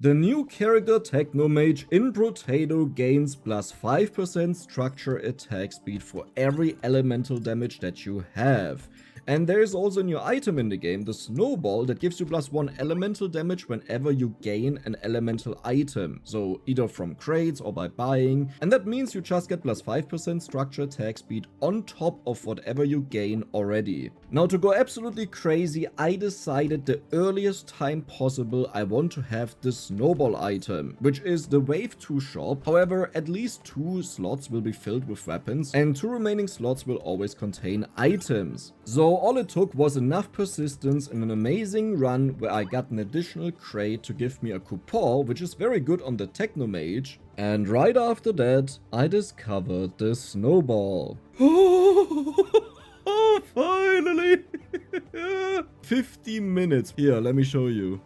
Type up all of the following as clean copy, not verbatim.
The new character Technomage in Brotato gains plus 5% structure attack speed for every elemental damage that you have. And there is also a new item in the game, the Snowball, that gives you plus 1 elemental damage whenever you gain an elemental item. So either from crates or by buying. And that means you just get plus 5% structure attack speed on top of whatever you gain already. Now to go absolutely crazy, I decided the earliest time possible I want to have the Snowball item, which is the Wave 2 shop. However, at least 2 slots will be filled with weapons and 2 remaining slots will always contain items. So all it took was enough persistence and an amazing run where I got an additional crate to give me a coupon, which is very good on the Technomage. And right after that, I discovered the Snowball. Oh, finally! 50 minutes. Here, let me show you.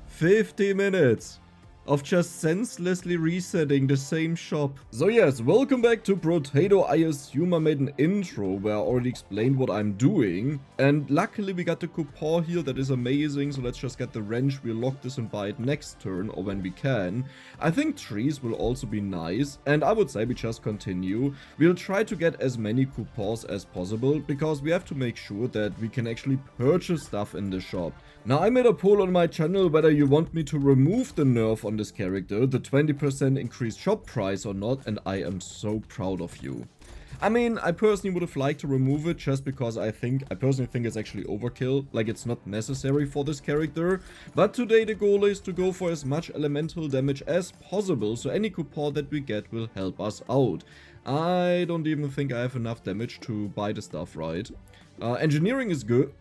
50 minutes of just senselessly resetting the same shop. So yes, welcome back to Brotato. I assume I made an intro where I already explained what I'm doing. And luckily we got the coupon here, that is amazing. So let's just get the wrench, we'll lock this and buy it next turn or when we can. I think trees will also be nice. And I would say we just continue. We'll try to get as many coupons as possible because we have to make sure that we can actually purchase stuff in the shop. Now I made a poll on my channel whether you want me to remove the nerf on this character, the 20% increased shop price or not, and I am so proud of you. I mean, I personally would have liked to remove it just because I personally think it's actually overkill, like it's not necessary for this character. But today the goal is to go for as much elemental damage as possible, so any coupon that we get will help us out. I don't even think I have enough damage to buy the stuff, right? Engineering is good.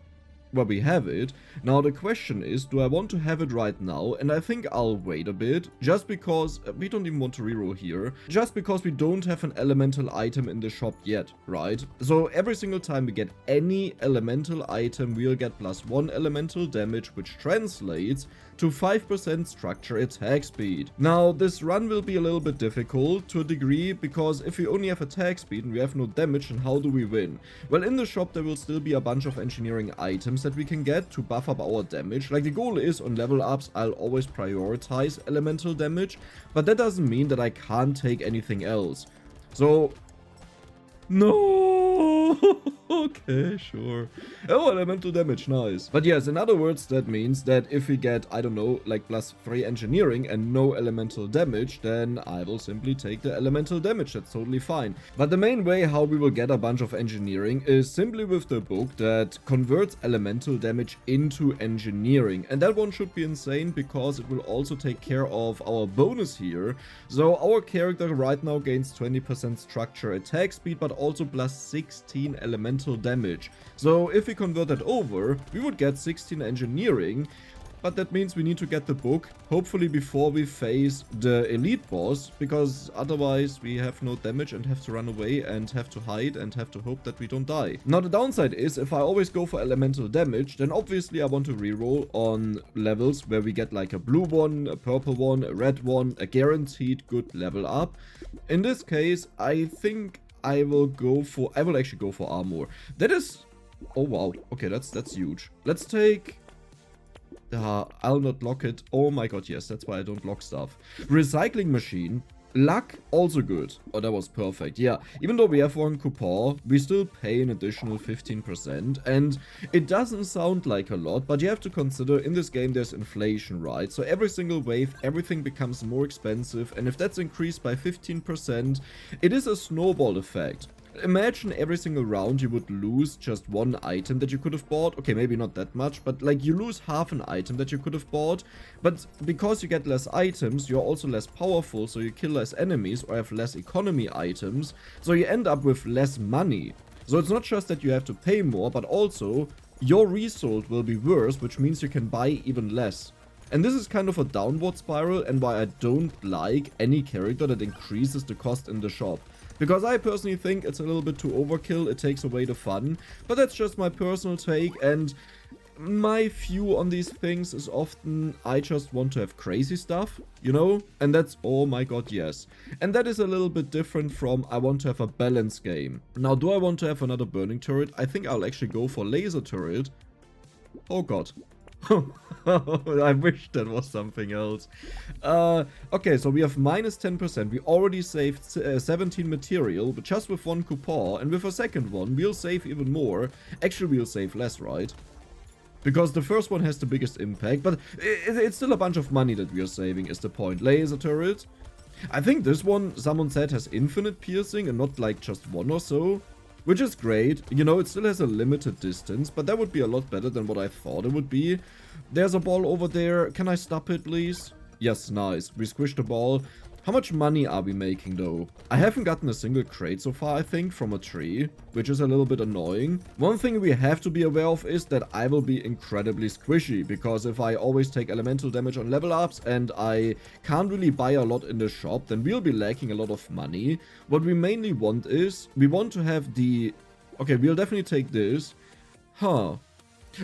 Well, we have it. Now the question is, do I want to have it right now? And I think I'll wait a bit, just because we don't even want to reroll here, just because we don't have an elemental item in the shop yet, right? So every single time we get any elemental item, we'll get plus 1 elemental damage, which translates to 5% structure attack speed. Now this run will be a little bit difficult to a degree, because if we only have attack speed and we have no damage, then how do we win? Well, in the shop there will still be a bunch of engineering items that we can get to buff up our damage. Like the goal is on level ups, I'll always prioritize elemental damage, but that doesn't mean that I can't take anything else. So, no! Okay, sure. Oh, elemental damage, nice. But yes, in other words, that means that if we get, I don't know, like plus 3 engineering and no elemental damage, then I will simply take the elemental damage. That's totally fine. But the main way how we will get a bunch of engineering is simply with the book that converts elemental damage into engineering. And that one should be insane because it will also take care of our bonus here. So our character right now gains 20% structure attack speed, but also plus 16 elemental damage. So if we convert that over, we would get 16 engineering, but that means we need to get the book, hopefully before we face the elite boss, because otherwise we have no damage and have to run away and have to hide and have to hope that we don't die. Now the downside is, if I always go for elemental damage, then obviously I want to reroll on levels where we get like a blue one, a purple one, a red one, a guaranteed good level up. In this case, I think I will actually go for armor. That is, oh wow, okay, that's huge. Let's take, I'll not lock it. Oh my god, yes, that's why I don't lock stuff. Recycling machine. Luck, also good. Oh, that was perfect. Yeah, even though we have one coupon, we still pay an additional 15%. And it doesn't sound like a lot, but you have to consider in this game there's inflation, right? So every single wave, everything becomes more expensive. And if that's increased by 15%, it is a snowball effect. Imagine every single round you would lose just one item that you could have bought. Okay, maybe not that much, but like you lose half an item that you could have bought. But because you get less items, you're also less powerful, so you kill less enemies or have less economy items. So you end up with less money. So it's not just that you have to pay more, but also your result will be worse, which means you can buy even less. And this is kind of a downward spiral, and why I don't like any character that increases the cost in the shop. Because I personally think it's a little bit too overkill, it takes away the fun. But that's just my personal take, and my view on these things is often I just want to have crazy stuff, you know? And that's, oh my god, yes. And that is a little bit different from I want to have a balanced game. Now, do I want to have another burning turret? I think I'll actually go for laser turret. Oh god. I wish that was something else. Okay, so we have minus 10%. We already saved 17 material, but just with one coupon. And with a second one, we'll save even more. Actually, we'll save less, right? Because the first one has the biggest impact. But it's still a bunch of money that we are saving, is the point. Laser turret. I think this one, someone said, has infinite piercing and not like just one or so. Which is great. You know, it still has a limited distance, but that would be a lot better than what I thought it would be. There's a ball over there. Can I stop it, please? Yes, nice. We squished the ball. How much money are we making, though? I haven't gotten a single crate so far, I think, from a tree, which is a little bit annoying. One thing we have to be aware of is that I will be incredibly squishy, because if I always take elemental damage on level ups and I can't really buy a lot in the shop, then we'll be lacking a lot of money. What we mainly want is, we want to have the... Okay, we'll definitely take this. Huh.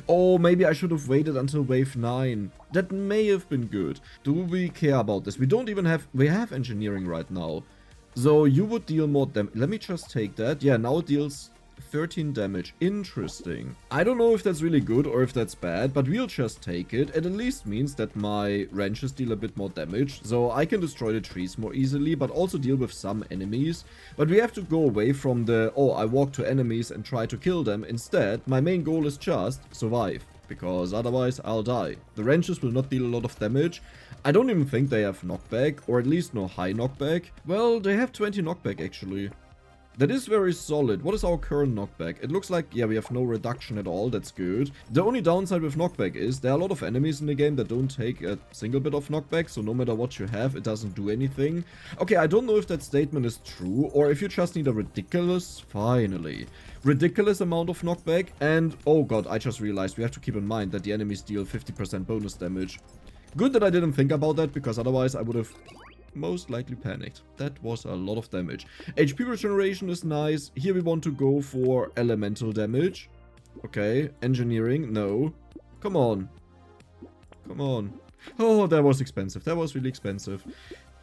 Oh, maybe I should have waited until wave 9. That may have been good. Do we care about this? We don't even have... We have engineering right now. So you would deal more damage. Let me just take that. Yeah, now it deals 13 damage. Interesting. I don't know if that's really good or if that's bad, but we'll just take it. It at least means that my wrenches deal a bit more damage, so I can destroy the trees more easily, but also deal with some enemies. But we have to go away from the, oh, I walk to enemies and try to kill them. Instead, my main goal is just survive, because otherwise I'll die. The wrenches will not deal a lot of damage. I don't even think they have knockback, or at least no high knockback. Well, they have 20 knockback actually. That is very solid. What is our current knockback? It looks like, yeah, we have no reduction at all. That's good. The only downside with knockback is there are a lot of enemies in the game that don't take a single bit of knockback. So no matter what you have, it doesn't do anything. Okay, I don't know if that statement is true or if you just need a ridiculous, finally, ridiculous amount of knockback. And, oh god, I just realized we have to keep in mind that the enemies deal 50% bonus damage. Good that I didn't think about that, because otherwise I would have... most likely panicked. That was a lot of damage. HP regeneration is nice. Here we want to go for elemental damage. Okay. Engineering, no. Come on. Come on. Oh, that was expensive. That was really expensive.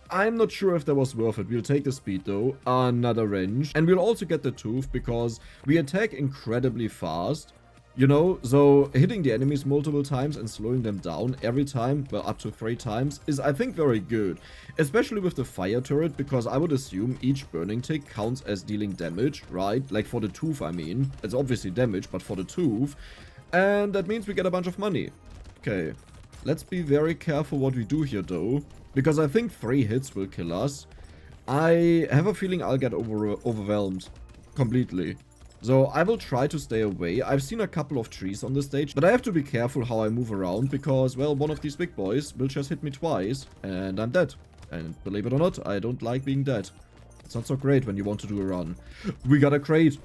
I'm not sure if that was worth it. We'll take the speed though. Another wrench. And we'll also get the tooth because we attack incredibly fast. You know, so hitting the enemies multiple times and slowing them down every time, well, up to 3 times, is I think very good. Especially with the fire turret, because I would assume each burning tick counts as dealing damage, right? Like for the tooth, I mean. It's obviously damage, but for the tooth. And that means we get a bunch of money. Okay, let's be very careful what we do here though, because I think 3 hits will kill us. I have a feeling I'll get overwhelmed completely. So I will try to stay away. I've seen a couple of trees on the stage, but I have to be careful how I move around because, well, one of these big boys will just hit me twice and I'm dead. And believe it or not, I don't like being dead. It's not so great when you want to do a run. We got a crate.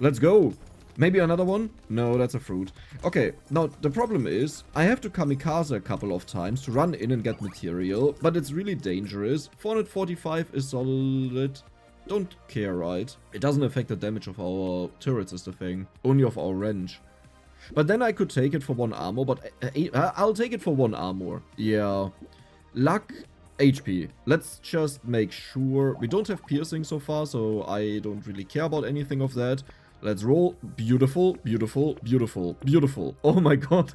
Let's go. Maybe another one? No, that's a fruit. Okay, now the problem is I have to kamikaze a couple of times to run in and get material, but it's really dangerous. 445 is solid. Don't care, right? It doesn't affect the damage of our turrets is the thing. Only of our wrench. But then I could take it for 1 armor, but I'll take it for 1 armor. Yeah. Luck, HP. Let's just make sure. We don't have piercing so far, so I don't really care about anything of that. Let's roll. Beautiful, beautiful, beautiful, beautiful. Oh my god.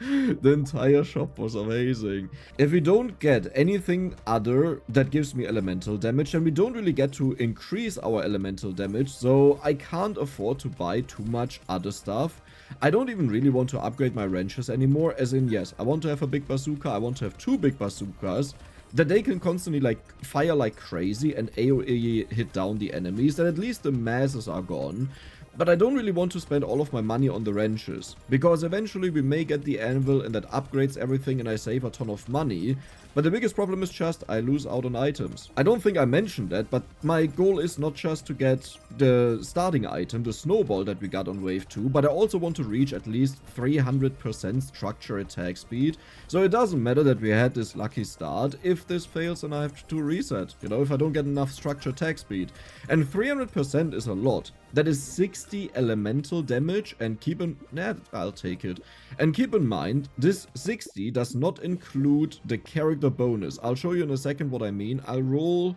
The entire shop was amazing. If we don't get anything other that gives me elemental damage, then we don't really get to increase our elemental damage, so I can't afford to buy too much other stuff. I don't even really want to upgrade my wrenches anymore, as in, yes, I want to have a big bazooka, I want to have 2 big bazookas, that they can constantly like fire like crazy and AoE hit down the enemies, that at least the masses are gone. But I don't really want to spend all of my money on the wrenches, because eventually we may get the anvil and that upgrades everything and I save a ton of money. But the biggest problem is just I lose out on items. I don't think I mentioned that, but my goal is not just to get the starting item, the snowball that we got on wave 2, but I also want to reach at least 300% structure attack speed. So it doesn't matter that we had this lucky start. If this fails, then I have to reset, you know, if I don't get enough structure attack speed. And 300% is a lot. That is 60 elemental damage, and keep in... Nah, I'll take it. And keep in mind, this 60 does not include the character bonus. I'll show you in a second what I mean. I'll roll...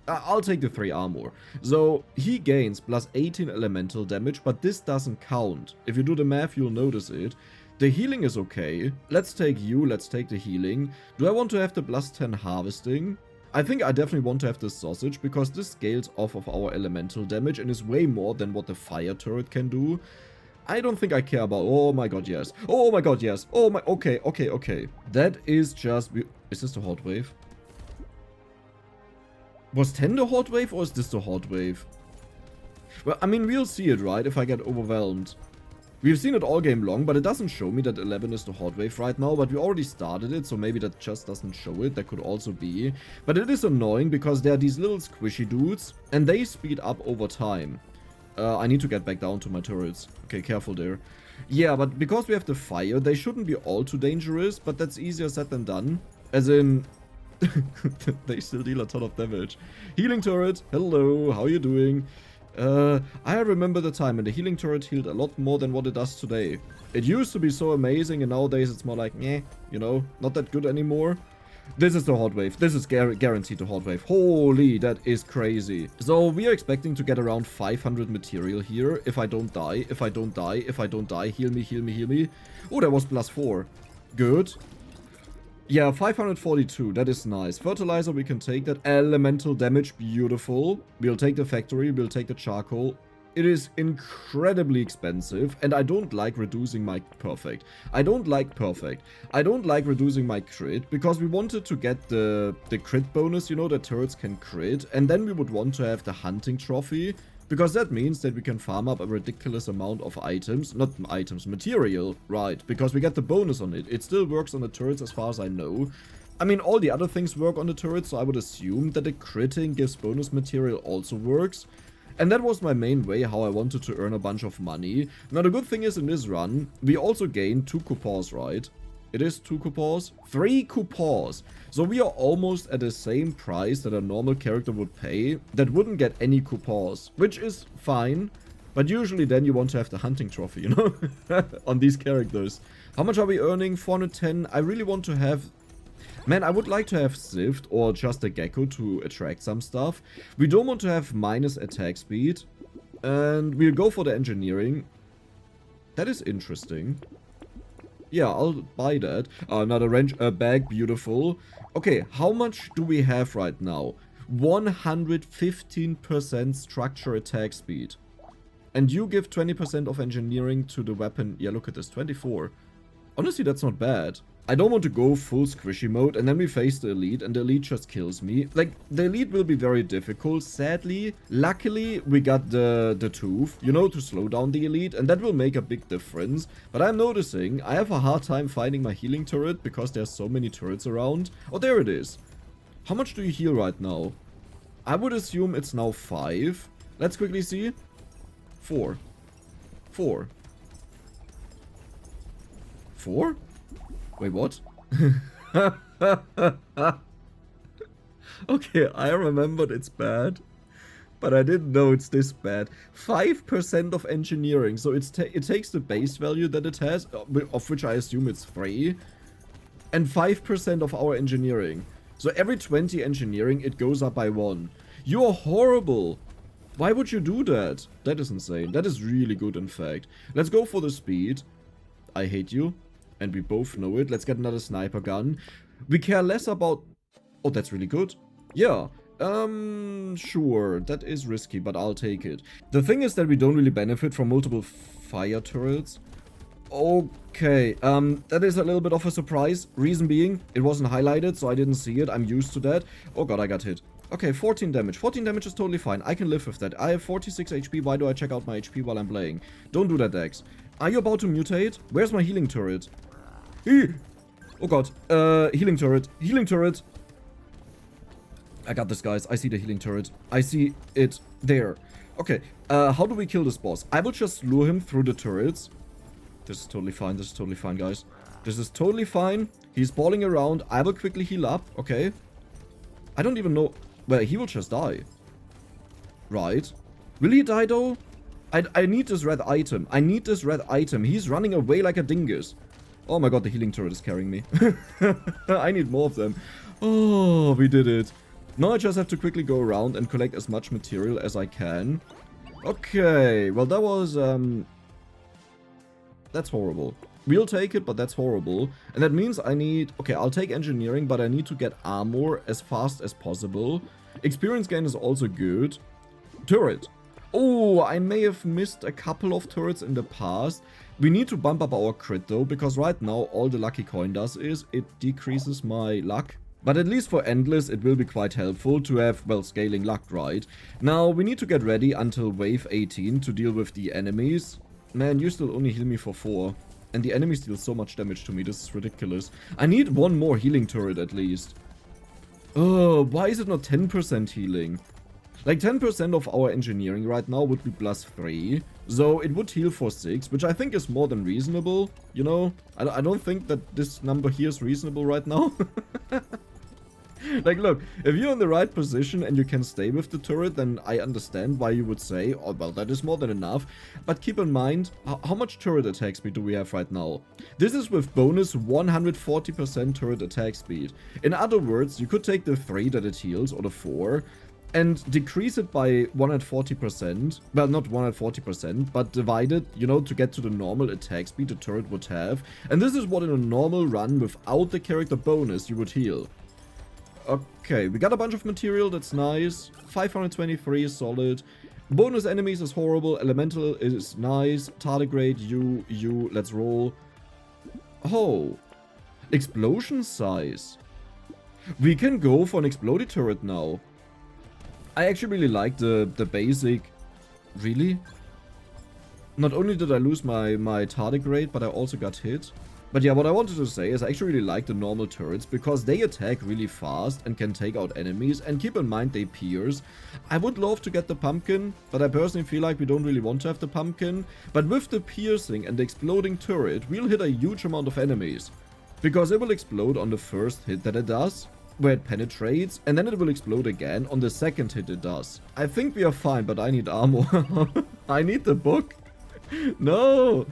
I'll take the 3 armor. So he gains plus 18 elemental damage, but this doesn't count. If you do the math, you'll notice it. The healing is okay. Let's take you, let's take the healing. Do I want to have the plus 10 harvesting? I think I definitely want to have this sausage, because this scales off of our elemental damage and is way more than what the fire turret can do. I don't think I care about... Oh my god, yes. Oh my god, yes. Oh my... Okay, okay, okay. That is just... Is this the hot wave? Was 10 the hot wave, or is this the hot wave? Well, I mean, we'll see it, right, if I get overwhelmed. We've seen it all game long, but it doesn't show me that 11 is the hot wave right now, but we already started it, so maybe that just doesn't show it. That could also be. But it is annoying, because there are these little squishy dudes, and they speed up over time. I need to get back down to my turrets. Okay, careful there. Yeah, but because we have the fire, they shouldn't be all too dangerous, but that's easier said than done. As in... they still deal a ton of damage. Healing turret, hello, how you doing? I remember the time when the healing turret healed a lot more than what it does today. It used to be so amazing, and nowadays it's more like, meh, you know, not that good anymore. This is the hot wave. This is guaranteed the hot wave. Holy, that is crazy. So we are expecting to get around 500 material here. If I don't die, if I don't die, if I don't die, heal me, heal me, heal me. Oh, that was plus 4. Good. Yeah, 542, that is nice. Fertilizer, we can take that. Elemental damage, beautiful. We'll take the factory, we'll take the charcoal. It is incredibly expensive, and I don't like reducing my perfect. I don't like reducing my crit, because we wanted to get the crit bonus, you know, that turrets can crit, and then we would want to have the hunting trophy, because that means that we can farm up a ridiculous amount of items, not items, material, right, because we get the bonus on it. It still works on the turrets as far as I know. I mean, all the other things work on the turrets, so I would assume that the critting gives bonus material also works. And that was my main way how I wanted to earn a bunch of money. Now the good thing is in this run, we also gain 2 coupons, right? It is 2 coupons? 3 coupons! So we are almost at the same price that a normal character would pay that wouldn't get any coupons. Which is fine, but usually then you want to have the hunting trophy, you know? On these characters. How much are we earning? 410. I really want to have... Man, I would like to have Sift or just a Gecko to attract some stuff. We don't want to have minus attack speed. And we'll go for the engineering. That is interesting. Yeah, I'll buy that. Another wrench, a bag, beautiful. Okay, how much do we have right now? 115% structure attack speed. And you give 20% of engineering to the weapon. Yeah, look at this, 24. Honestly, that's not bad. I don't want to go full squishy mode, and then we face the elite, and the elite just kills me. Like, the elite will be very difficult, sadly. Luckily, we got the tooth, you know, to slow down the elite, and that will make a big difference. But I'm noticing I have a hard time finding my healing turret, because there's so many turrets around. Oh, there it is. How much do you heal right now? I would assume it's now 5. Let's quickly see. 4. 4. 4? Wait, what? Okay, I remembered it's bad. But I didn't know it's this bad. 5% of engineering. So it takes the base value that it has, of which I assume it's 3. And 5% of our engineering. So every 20 engineering, it goes up by 1. You're horrible. Why would you do that? That is insane. That is really good, in fact. Let's go for the speed. I hate you. And we both know it. Let's get another sniper gun. We care less about... Oh, that's really good. Yeah. Sure. That is risky, but I'll take it. The thing is that we don't really benefit from multiple fire turrets. Okay. That is a little bit of a surprise. Reason being, it wasn't highlighted, so I didn't see it. I'm used to that. Oh god, I got hit. Okay, 14 damage. 14 damage is totally fine. I can live with that. I have 46 HP. Why do I check out my HP while I'm playing? Don't do that, Dex. Are you about to mutate? Where's my healing turret? Oh god. Healing turret. Healing turret. I got this, guys. I see the healing turret. I see it there. Okay. How do we kill this boss? I will just lure him through the turrets. This is totally fine. This is totally fine, guys. This is totally fine. He's balling around. I will quickly heal up. Okay. I don't even know. Well, he will just die. Right. Will he die, though? I need this red item. I need this red item. He's running away like a dingus. Oh my god, the healing turret is carrying me. I need more of them. Oh, we did it. Now I just have to quickly go around and collect as much material as I can. Okay, well that was, that's horrible. We'll take it, but that's horrible. And that means I need... Okay, I'll take engineering, but I need to get armor as fast as possible. Experience gain is also good. Turret. Oh, I may have missed a couple of turrets in the past. We need to bump up our crit though, because right now all the lucky coin does is it decreases my luck. But at least for Endless, it will be quite helpful to have, well, scaling luck, right? Now, we need to get ready until wave 18 to deal with the enemies. Man, you still only heal me for 4. And the enemies deal so much damage to me, this is ridiculous. I need one more healing turret at least. Oh, why is it not 10% healing? Like 10% of our engineering right now would be +3. So it would heal for 6, which I think is more than reasonable. You know, I don't think that this number here is reasonable right now. Like, look, if you're in the right position and you can stay with the turret, then I understand why you would say, oh, well, that is more than enough. But keep in mind, how much turret attack speed do we have right now? This is with bonus 140% turret attack speed. In other words, you could take the 3 that it heals, or the 4, and decrease it by 140%. Well, not 140%, but divide it, you know, to get to the normal attack speed the turret would have. And this is what in a normal run without the character bonus you would heal. Okay, we got a bunch of material, that's nice. 523 is solid. Bonus enemies is horrible. Elemental is nice. Tardigrade, you, let's roll. Oh. Explosion size. We can go for an exploded turret now. I actually really like the basic... Really? Not only did I lose my tardigrade, but I also got hit. But yeah, what I wanted to say is I actually really like the normal turrets because they attack really fast and can take out enemies, and keep in mind they pierce. I would love to get the pumpkin, but I personally feel like we don't really want to have the pumpkin. But with the piercing and the exploding turret, we'll hit a huge amount of enemies. Because it will explode on the first hit that it does, where it penetrates, and then it will explode again on the second hit it does. I think we are fine, but I need armor. I need the book. No!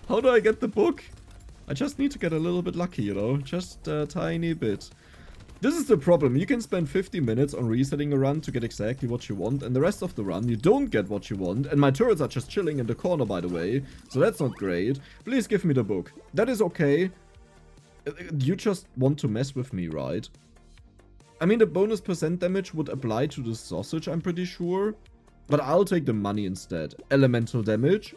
How do I get the book? I just need to get a little bit lucky, you know, just a tiny bit. This is the problem, you can spend 50 minutes on resetting a run to get exactly what you want, and the rest of the run you don't get what you want, and my turrets are just chilling in the corner, by the way, so that's not great. Please give me the book. That is okay. You just want to mess with me, right? I mean, the bonus % damage would apply to the sausage, I'm pretty sure, but I'll take the money instead. Elemental damage.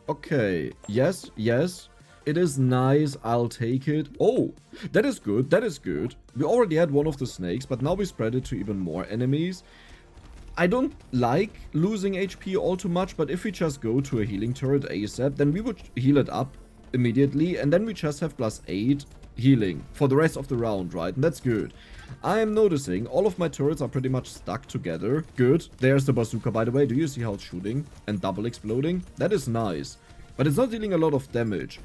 Okay, yes, yes. It is nice, I'll take it. Oh, that is good, that is good. We already had one of the snakes, but now we spread it to even more enemies. I don't like losing HP all too much, but if we just go to a healing turret ASAP, then we would heal it up immediately, and then we just have +8 healing for the rest of the round, right? And that's good. I am noticing all of my turrets are pretty much stuck together. Good. There's the bazooka, by the way. Do you see how it's shooting and double exploding? That is nice. But it's not dealing a lot of damage.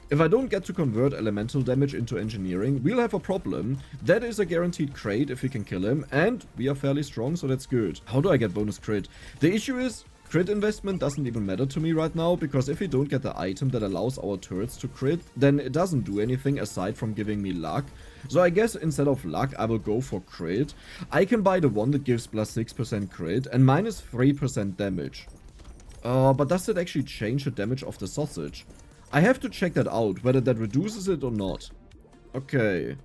If I don't get to convert elemental damage into engineering, we'll have a problem. That is a guaranteed crate if we can kill him, and we are fairly strong, so that's good. How do I get bonus crit? The issue is, crit investment doesn't even matter to me right now, because if we don't get the item that allows our turrets to crit, then it doesn't do anything aside from giving me luck. So I guess instead of luck, I will go for crit. I can buy the one that gives +6% crit and -3% damage. But does it actually change the damage of the sausage? I have to check that out, whether that reduces it or not. Okay.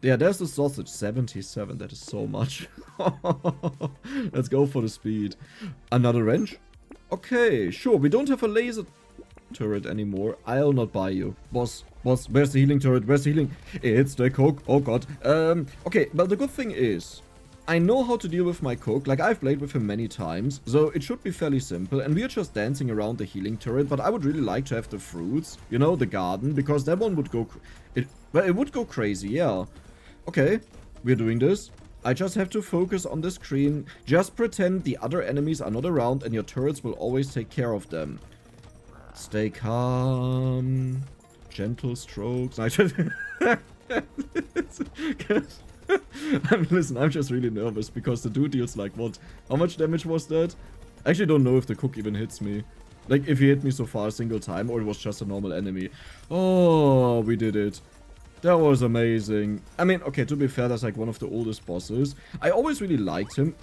Yeah, there's the sausage. 77, that is so much. Let's go for the speed. Another wrench? Okay, sure. We don't have a laser turret anymore. I'll not buy you. Boss, where's the healing turret? Where's the healing? It's the cook. Oh god. Okay, well the good thing is, I know how to deal with my cook, like I've played with him many times, so it should be fairly simple, and we're just dancing around the healing turret, but I would really like to have the fruits, you know, the garden, because that one would go, it would go crazy, yeah. Okay, we're doing this. I just have to focus on the screen, just pretend the other enemies are not around, and your turrets will always take care of them. Stay calm, gentle strokes. I just... Listen, I'm just really nervous because the dude deals like what? How much damage was that? I actually don't know if the cook even hits me. Like if he hit me so far a single time or it was just a normal enemy. Oh, we did it. That was amazing. I mean, okay, to be fair, that's like one of the oldest bosses. I always really liked him.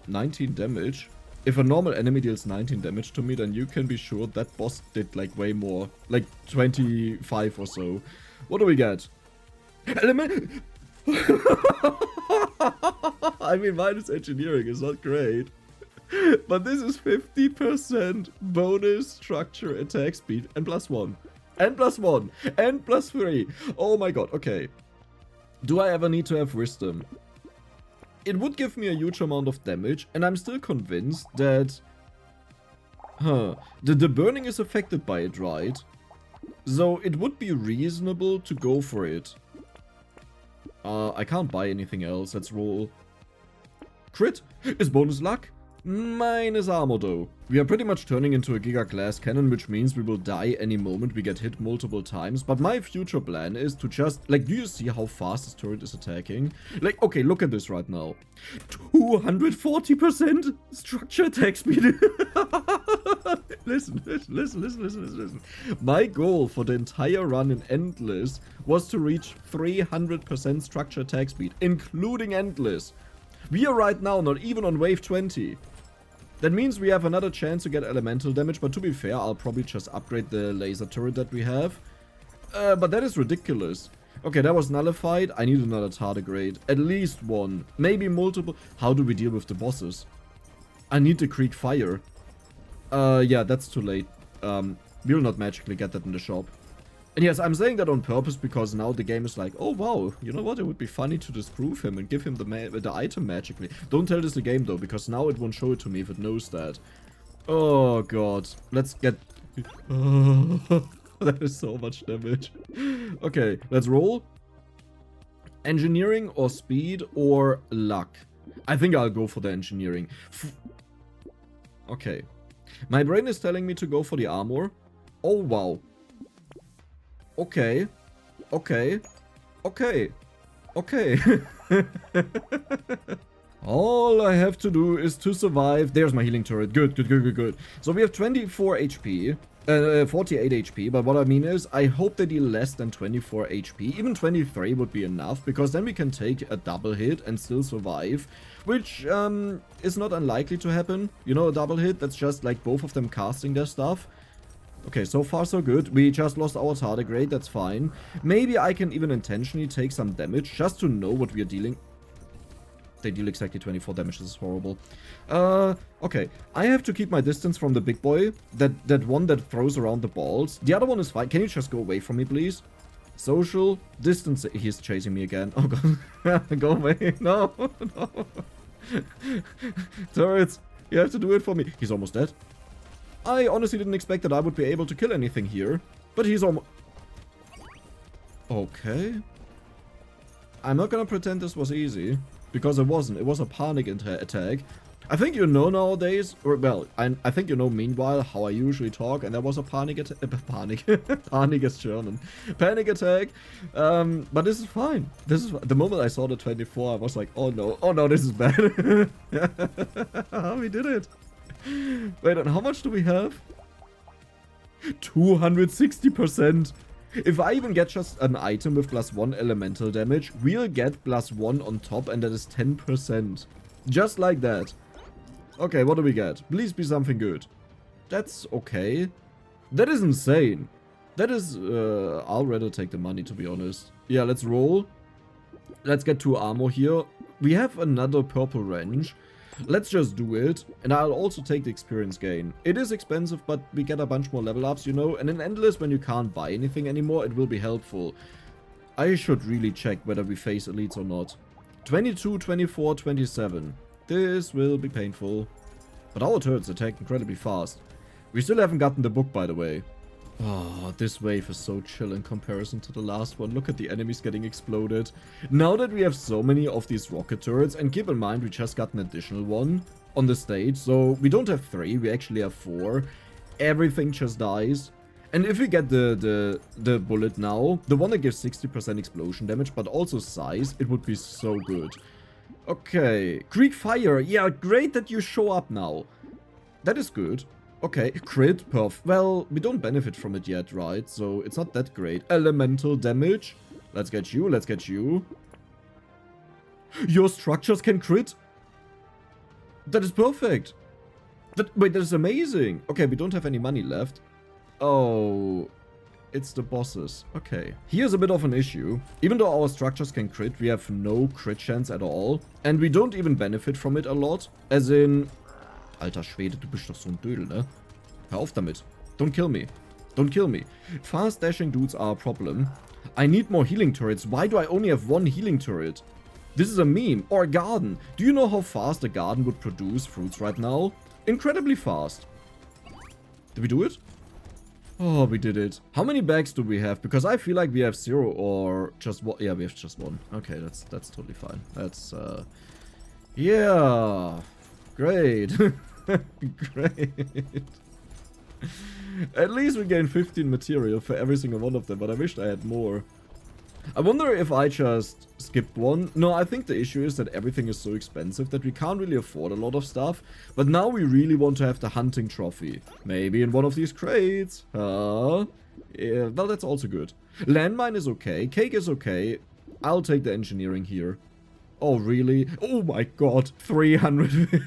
19 damage. If a normal enemy deals 19 damage to me, then you can be sure that boss did like way more. Like 25 or so. What do we get? Element... I mean, minus engineering is not great. But this is 50% bonus structure attack speed and +1. And +1. And +3. Oh my god, okay. Do I ever need to have wisdom? It would give me a huge amount of damage, and I'm still convinced that... The burning is affected by it, right? So it would be reasonable to go for it. I can't buy anything else. Let's roll. Crit is bonus luck. Minus armor though. We are pretty much turning into a Giga Glass Cannon, which means we will die any moment we get hit multiple times. But my future plan is to just, like, do you see how fast this turret is attacking? Like, okay, look at this right now. 240% structure attack speed. Listen. My goal for the entire run in Endless was to reach 300% structure attack speed, including Endless. We are right now not even on wave 20. That means we have another chance to get elemental damage, but to be fair, I'll probably just upgrade the laser turret that we have. But that is ridiculous. Okay, that was nullified. I need another tardigrade. At least one. Maybe multiple. How do we deal with the bosses? I need the Creek Fire. Yeah, that's too late. We'll not magically get that in the shop. And yes, I'm saying that on purpose because now the game is like, oh wow, you know what, it would be funny to disprove him and give him the item magically. Don't tell this the game though, because now it won't show it to me if it knows that. Oh god, let's get... that is so much damage. Okay, let's roll. Engineering or speed or luck? I think I'll go for the engineering. Okay. My brain is telling me to go for the armor. Oh wow. Okay. All I have to do is to survive. There's my healing turret. Good. So we have 24 HP. 48 HP, but what I mean is, I hope they deal less than 24 HP. Even 23 would be enough, because then we can take a double hit and still survive. Which, is not unlikely to happen. You know, a double hit, that's just like both of them casting their stuff. Okay, so far so good. We just lost our tardigrade, that's fine. Maybe I can even intentionally take some damage, just to know what we are dealing. They deal exactly 24 damage, this is horrible. Okay. I have to keep my distance from the big boy. That one that throws around the balls. The other one is fine. Can you just go away from me, please? Social distance. He's chasing me again. Oh god. Go away. No. Turrets, you have to do it for me. He's almost dead. I honestly didn't expect that I would be able to kill anything here. But he's almost... Okay. I'm not gonna pretend this was easy. Because it wasn't. It was a panic attack. I think you know nowadays, or well, I think you know meanwhile how I usually talk, and there was a panic attack. Panic is German. Panic attack. But this is fine. This is the moment I saw the 24, I was like, oh no, this is bad. We did it. Wait, and how much do we have? 260%. If I even get just an item with +1 elemental damage, we'll get +1 on top, and that is 10%. Just like that. Okay, what do we get? Please be something good. That's okay. That is insane. That is... I'll rather take the money, to be honest. Yeah, let's roll. Let's get 2 armor here. We have another purple wrench. Let's just do it, and I'll also take the experience gain. It is expensive, but we get a bunch more level ups, you know, and in Endless, when you can't buy anything anymore, it will be helpful. I should really check whether we face elites or not. 22, 24, 27. This will be painful. But our turrets attack incredibly fast. We still haven't gotten the book, by the way. Oh, this wave is so chill in comparison to the last one. Look at the enemies getting exploded. Now that we have so many of these rocket turrets, and keep in mind we just got an additional one on the stage, so we don't have 3, we actually have 4. Everything just dies. And if we get the bullet now, the one that gives 60% explosion damage, but also size, it would be so good. Okay, Creek Fire. Yeah, great that you show up now. That is good. Okay, crit, perf. Well, we don't benefit from it yet, right? So it's not that great. Elemental damage. Let's get you. Let's get you. Your structures can crit. That is perfect. Wait, that is amazing. Okay, we don't have any money left. Oh, it's the bosses. Okay. Here's a bit of an issue. Even though our structures can crit, we have no crit chance at all. And we don't even benefit from it a lot. As in... Alter Schwede, du bist doch so ein Dödel, ne? Hör auf damit. Don't kill me. Don't kill me. Fast dashing dudes are a problem. I need more healing turrets. Why do I only have one healing turret? This is a meme. Or a garden. Do you know how fast a garden would produce fruits right now? Incredibly fast. Did we do it? Oh, we did it. How many bags do we have? Because I feel like we have 0 or just 1. Yeah, we have just 1. Okay, that's totally fine. That's, yeah. Great. Great. At least we gain 15 material for every single one of them, but I wished I had more. I wonder if I just skipped one. No, I think the issue is that everything is so expensive that we can't really afford a lot of stuff. But now we really want to have the hunting trophy. Maybe in one of these crates. Huh? Yeah, well, that's also good. Landmine is okay. Cake is okay. I'll take the engineering here. Oh, really? Oh my god. 300.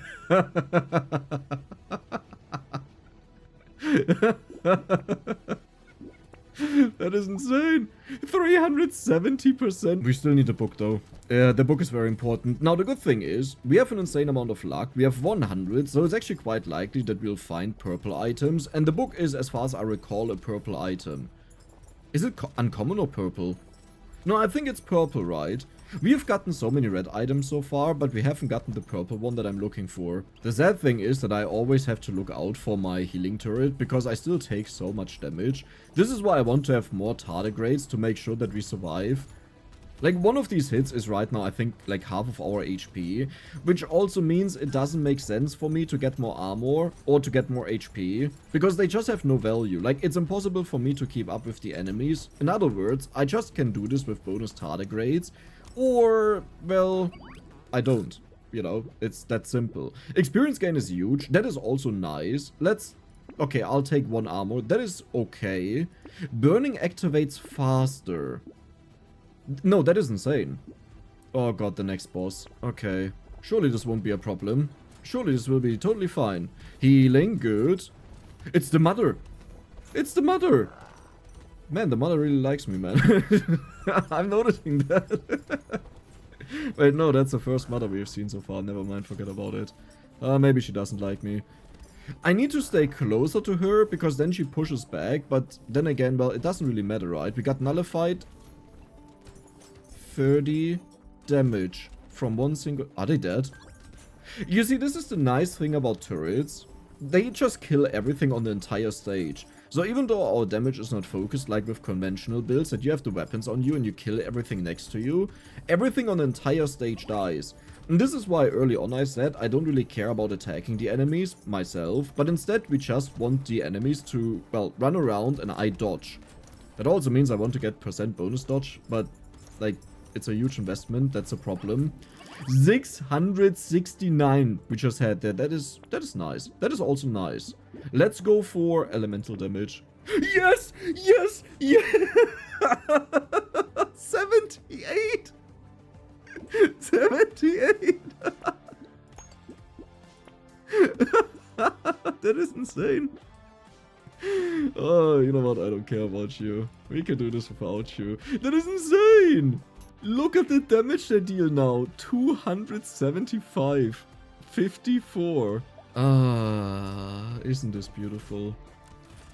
That is insane. 370%. We still need a book though. The book is very important. Now the good thing is, we have an insane amount of luck. We have 100, so it's actually quite likely that we'll find purple items. And the book is, as far as I recall, a purple item. Is it uncommon or purple? No, I think it's purple, right? We have gotten so many red items so far, but we haven't gotten the purple one that I'm looking for. The sad thing is that I always have to look out for my healing turret, because I still take so much damage. This is why I want to have more tardigrades to make sure that we survive. Like, one of these hits is right now, I think, like half of our HP, which also means it doesn't make sense for me to get more armor or to get more HP, because they just have no value. Like, it's impossible for me to keep up with the enemies. In other words, I just can do this with bonus tardigrades, or, well, I don't. You know, it's that simple. Experience gain is huge. That is also nice. Okay, I'll take 1 armor. That is okay. Burning activates faster. No, that is insane. Oh god, the next boss. Okay. Surely this won't be a problem. Surely this will be totally fine. Healing, good. It's the mother. It's the mother. Man, the mother really likes me, man. I'm noticing that. Wait, no, that's the first mother we've seen so far. Never mind, forget about it. Maybe she doesn't like me. I need to stay closer to her, because then she pushes back. But then again, well, it doesn't really matter, right? We got nullified. 30 damage from one single... Are they dead? You see, this is the nice thing about turrets. They just kill everything on the entire stage. So even though our damage is not focused like with conventional builds, that you have the weapons on you and you kill everything next to you, everything on the entire stage dies. And this is why early on I said I don't really care about attacking the enemies myself, but instead we just want the enemies to, well, run around and I dodge. That also means I want to get % bonus dodge, but, like, it's a huge investment, that's a problem. 669 we just had there. That is nice. That is also nice. Let's go for elemental damage. Yes! Yes! Yes! 78! 78! That is insane. Oh, you know what? I don't care about you. We can do this without you. That is insane! Look at the damage they deal now. 275. 54. Ah, isn't this beautiful?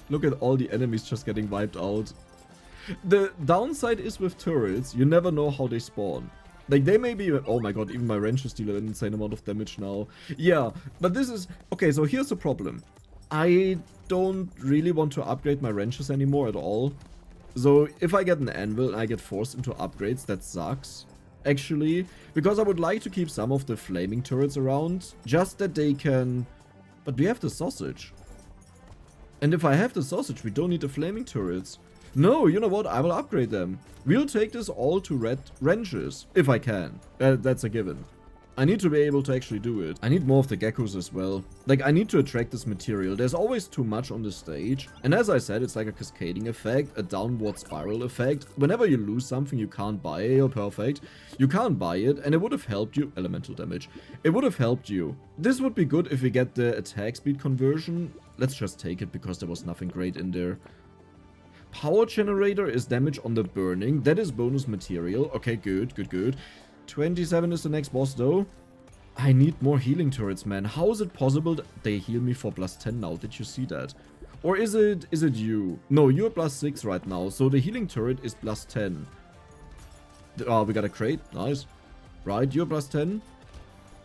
Look at all the enemies just getting wiped out. The downside is with turrets, you never know how they spawn. Like, they may be... Oh my god, even my wrenches deal an insane amount of damage now. Yeah, but this is... Okay, so here's the problem. I don't really want to upgrade my wrenches anymore at all. So, if I get an anvil and I get forced into upgrades, that sucks. Actually, because I would like to keep some of the flaming turrets around, just that they can... But we have the sausage. And if I have the sausage, we don't need the flaming turrets. No, you know what? I will upgrade them. We'll take this all to red wrenches, if I can. That's a given. I need to be able to actually do it. I need more of the geckos as well. Like, I need to attract this material. There's always too much on the stage. And as I said, it's like a cascading effect, a downward spiral effect. Whenever you lose something you can't buy, you're perfect. You can't buy it, and it would have helped you. Elemental damage. It would have helped you. This would be good if we get the attack speed conversion. Let's just take it because there was nothing great in there. Power generator is damage on the burning. That is bonus material. Okay, good, good, good. 27 is the next boss though. I need more healing turrets, man. How is it possible that they heal me for plus 10 now? Did you see that? Or is it you? No, you're plus 6 right now. So the healing turret is plus 10. Oh, we got a crate. Nice. Right, you're plus 10.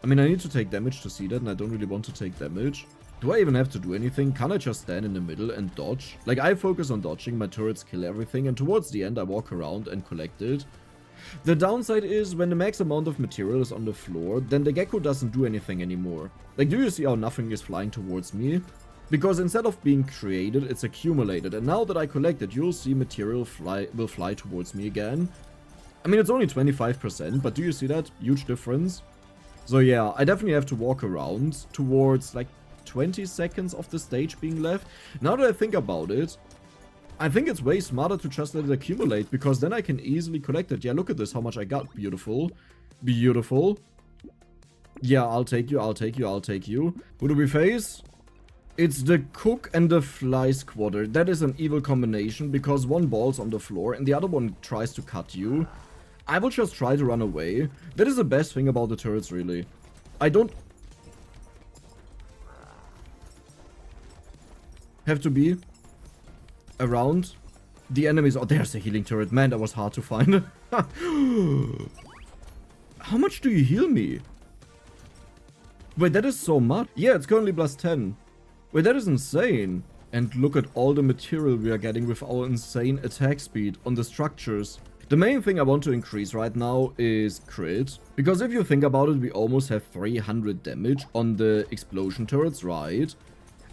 I mean, I need to take damage to see that, and I don't really want to take damage. Do I even have to do anything? Can I just stand in the middle and dodge? Like, I focus on dodging, my turrets kill everything, and towards the end I walk around and collect it. The downside is, when the max amount of material is on the floor, then the gecko doesn't do anything anymore. Like, do you see how nothing is flying towards me? Because instead of being created, it's accumulated, and now that I collect it, you'll see material will fly towards me again. I mean, it's only 25%, but do you see that? Huge difference. So yeah, I definitely have to walk around towards, like, 20 seconds of the stage being left. Now that I think about it, I think it's way smarter to just let it accumulate, because then I can easily collect it. Yeah, look at this, how much I got. Beautiful. Beautiful. Yeah, I'll take you, I'll take you, I'll take you. Who do we face? It's the cook and the fly squatter. That is an evil combination, because one balls on the floor and the other one tries to cut you. I will just try to run away. That is the best thing about the turrets, really. I don't have to be around the enemies. Oh, there's a healing turret. Man, that was hard to find. How much do you heal me? Wait, that is so much. Yeah, it's currently plus 10. Wait, that is insane. And look at all the material we are getting with our insane attack speed on the structures. The main thing I want to increase right now is crit. Because if you think about it, we almost have 300 damage on the explosion turrets, right?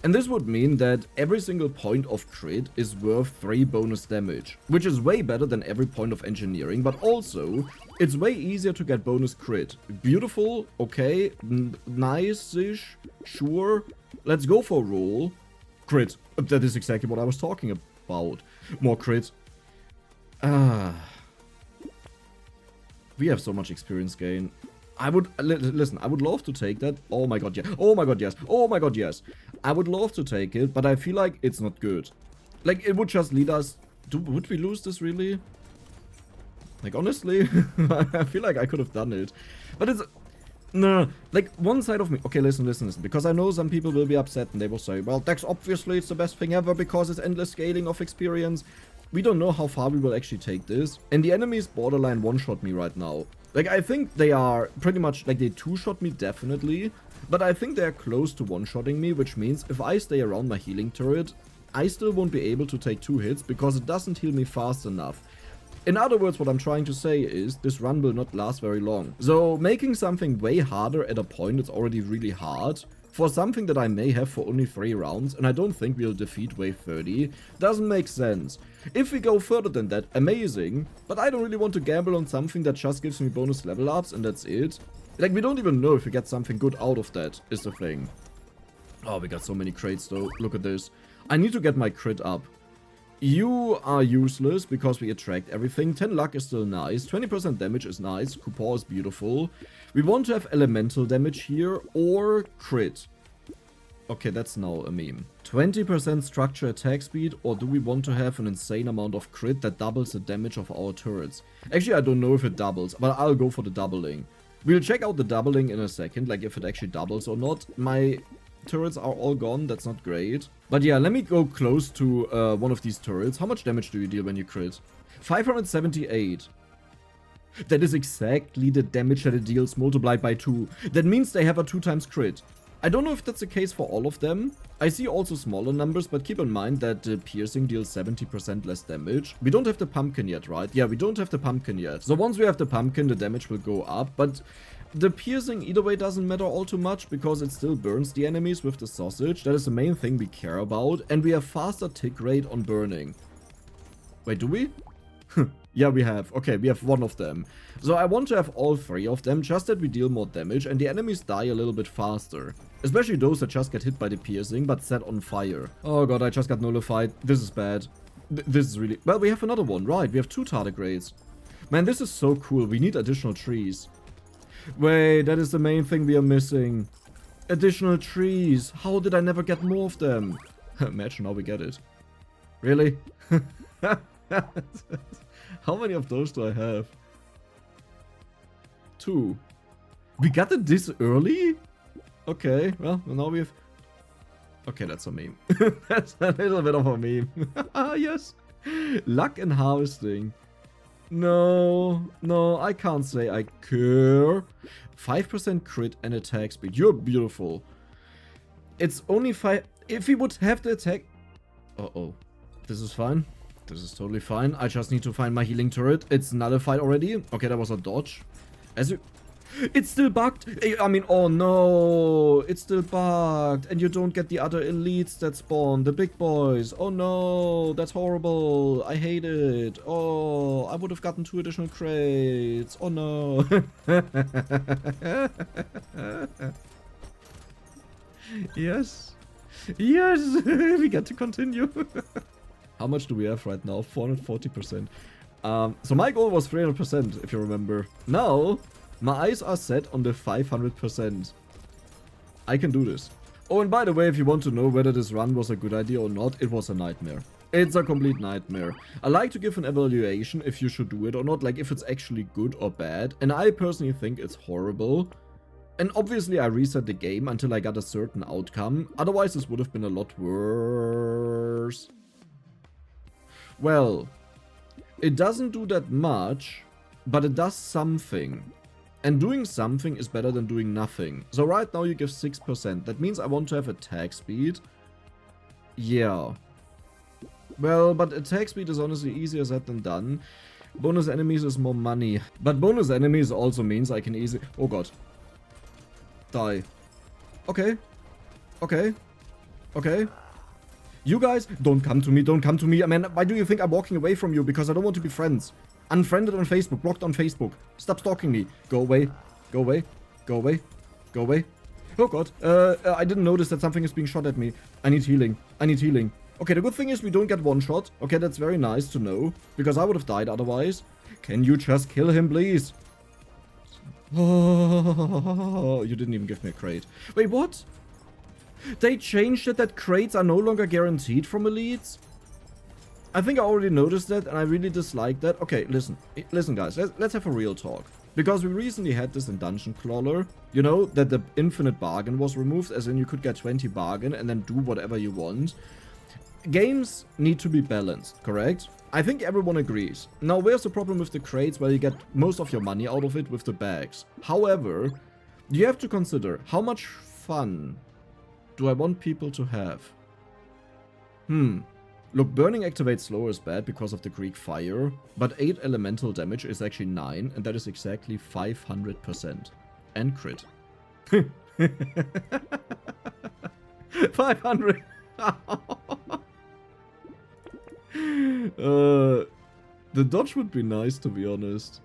And this would mean that every single point of crit is worth 3 bonus damage, which is way better than every point of engineering, but also, it's way easier to get bonus crit. Beautiful, okay, nice-ish, sure. Let's go for roll. Crit. That is exactly what I was talking about. More crit. We have so much experience gain. I would, listen, I would love to take that. Oh my god, yeah. Oh my god, yes. Oh my god, yes. I would love to take it, but I feel like it's not good. Like, it would just lead us... would we lose this, really? Like, honestly, I feel like I could have done it. But it's... No, like, one side of me... Okay, listen. Because I know some people will be upset and they will say, well, Dex, obviously it's the best thing ever because it's endless scaling of experience. We don't know how far we will actually take this. And the enemies borderline one-shot me right now. Like, I think they are pretty much... Like, they two-shot me, definitely. But I think they're close to one-shotting me, which means if I stay around my healing turret, I still won't be able to take 2 hits because it doesn't heal me fast enough. In other words, what I'm trying to say is, this run will not last very long. So, making something way harder at a point that's already really hard, for something that I may have for only 3 rounds, and I don't think we'll defeat wave 30, doesn't make sense. If we go further than that, amazing, but I don't really want to gamble on something that just gives me bonus level ups and that's it. Like, we don't even know if we get something good out of that, is the thing. Oh, we got so many crates though, look at this. I need to get my crit up. You are useless because we attract everything. 10 luck is still nice. 20% damage is nice. Coupon is beautiful. We want to have elemental damage here or crit. Okay, that's now a meme. 20% structure attack speed, or do we want to have an insane amount of crit that doubles the damage of our turrets? Actually, I don't know if it doubles, but I'll go for the doubling. We'll check out the doubling in a second, like if it actually doubles or not. My turrets are all gone, that's not great. But yeah, let me go close to one of these turrets. How much damage do you deal when you crit? 578. That is exactly the damage that it deals multiplied by 2. That means they have a 2 times crit. I don't know if that's the case for all of them. I see also smaller numbers, but keep in mind that the piercing deals 70% less damage. We don't have the pumpkin yet, right? Yeah, we don't have the pumpkin yet. So once we have the pumpkin, the damage will go up, but the piercing either way doesn't matter all too much because it still burns the enemies with the sausage. That is the main thing we care about, and we have faster tick rate on burning. Wait, do we? Yeah, we have. Okay, we have one of them. So I want to have all 3 of them, just that we deal more damage and the enemies die a little bit faster. Especially those that just get hit by the piercing, but set on fire. Oh god, I just got nullified. This is bad. This is really... Well, we have another one, right? We have 2 tardigrades. Man, this is so cool. We need additional trees. Wait, that is the main thing we are missing. Additional trees. How did I never get more of them? Imagine how we get it. Really? How many of those do I have? 2. We got it this early? Okay, well, now we have... Okay, that's a meme. That's a little bit of a meme. Yes. Luck and harvesting. No, I can't say I care. 5% crit and attack speed. You're beautiful. It's only 5... If we would have the attack... Uh-oh. This is fine. This is totally fine. I just need to find my healing turret. It's nullified already. Okay, that was a dodge. As you... It's still bugged. I mean, oh no. It's still bugged. And you don't get the other elites that spawn. The big boys. Oh no. That's horrible. I hate it. Oh, I would have gotten 2 additional crates. Oh no. Yes. Yes. We get to continue. How much do we have right now? 440%. So my goal was 300%, if you remember. Now... my eyes are set on the 500%. I can do this. Oh, and by the way, if you want to know whether this run was a good idea or not, it was a nightmare. It's a complete nightmare. I like to give an evaluation if you should do it or not, like if it's actually good or bad. And I personally think it's horrible. And obviously I reset the game until I got a certain outcome. Otherwise this would have been a lot worse. Well, it doesn't do that much, but it does something. And doing something is better than doing nothing. So right now you give 6%. That means I want to have attack speed. Yeah. Well, but attack speed is honestly easier said than done. Bonus enemies is more money. But bonus enemies also means I can easily... Oh god. Die. Okay. Okay. Okay. You guys, don't come to me, don't come to me. I mean, why do you think I'm walking away from you? Because I don't want to be friends. Unfriended on Facebook, blocked on Facebook. Stop stalking me. Go away. Go away. Go away. Go away. Oh god. I didn't notice that something is being shot at me. I need healing. I need healing. Okay, the good thing is we don't get one shot. Okay, that's very nice to know. Because I would have died otherwise. Can you just kill him, please? Oh, you didn't even give me a crate. Wait, what? They changed it that crates are no longer guaranteed from elites? I think I already noticed that and I really dislike that. Okay, listen. Listen, guys. Let's have a real talk. Because we recently had this in Dungeon Crawler. You know, that the infinite bargain was removed. As in you could get 20 bargain and then do whatever you want. Games need to be balanced, correct? I think everyone agrees. Now, where's the problem with the crates where you get most of your money out of it with the bags? However, you have to consider how much fun do I want people to have? Look, burning activates slower is bad because of the Greek fire, but 8 elemental damage is actually 9, and that is exactly 500%. And crit. 500! The dodge would be nice, to be honest.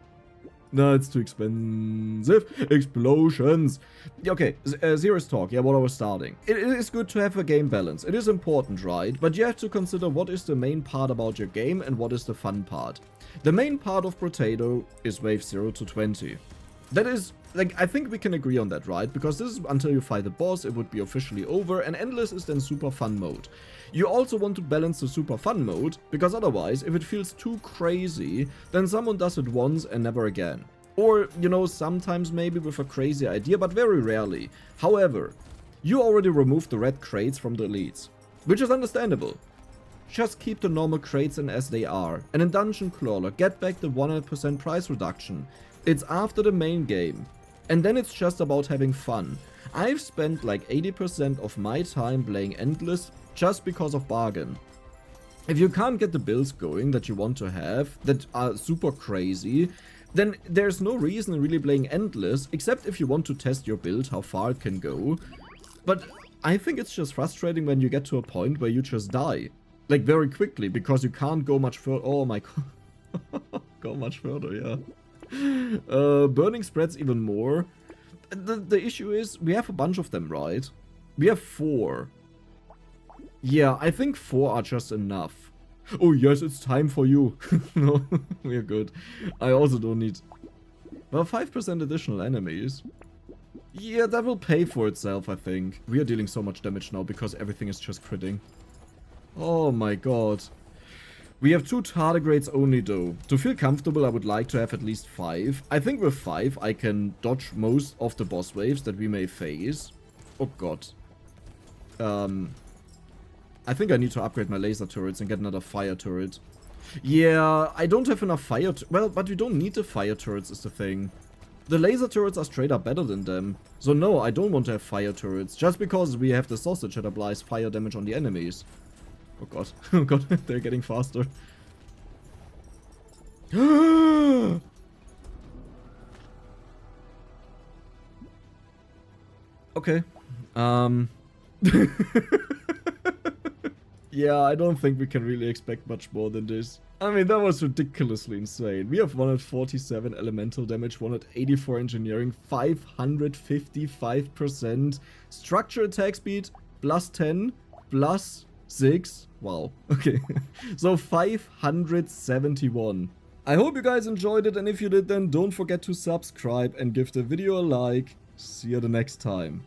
No, it's too expensive. Explosions. Okay, serious talk. Yeah, what I was starting. It is good to have a game balance. It is important, right? But you have to consider what is the main part about your game and what is the fun part. The main part of Brotato is wave 0 to 20. That is, like, I think we can agree on that, right? Because this is until you fight the boss, it would be officially over, and Endless is then super fun mode. You also want to balance the super fun mode, because otherwise, if it feels too crazy, then someone does it once and never again. Or, you know, sometimes maybe with a crazy idea, but very rarely. However, you already removed the red crates from the elites, which is understandable. Just keep the normal crates in as they are, and in Dungeon Crawler, get back the 100% price reduction. It's after the main game, and then it's just about having fun. I've spent like 80% of my time playing Endless just because of bargain. If you can't get the builds going that you want to have, that are super crazy, then there's no reason in really playing Endless, except if you want to test your build, how far it can go. But I think it's just frustrating when you get to a point where you just die. Like very quickly, because you can't go much further. Oh my god. Go much further, yeah. Burning spreads even more. The issue is, we have a bunch of them, right? We have 4. Yeah, I think 4 are just enough. Oh yes, it's time for you. No, we're good. I also don't need... Well, 5% additional enemies. Yeah, that will pay for itself, I think. We are dealing so much damage now because everything is just critting. Oh my god. We have 2 tardigrades only though. To feel comfortable, I would like to have at least 5. I think with 5, I can dodge most of the boss waves that we may face. Oh god. I think I need to upgrade my laser turrets and get another fire turret. Yeah, I don't have enough fire... Well, but we don't need the fire turrets is the thing. The laser turrets are straight up better than them. So no, I don't want to have fire turrets. Just because we have the sausage that applies fire damage on the enemies. Oh god. Oh god, they're getting faster. Okay. Yeah, I don't think we can really expect much more than this. I mean, that was ridiculously insane. We have 147 elemental damage, 184 engineering, 555%. Structure attack speed, +10, +6. Wow, okay. So 571. I hope you guys enjoyed it, and if you did, then don't forget to subscribe and give the video a like. See you the next time.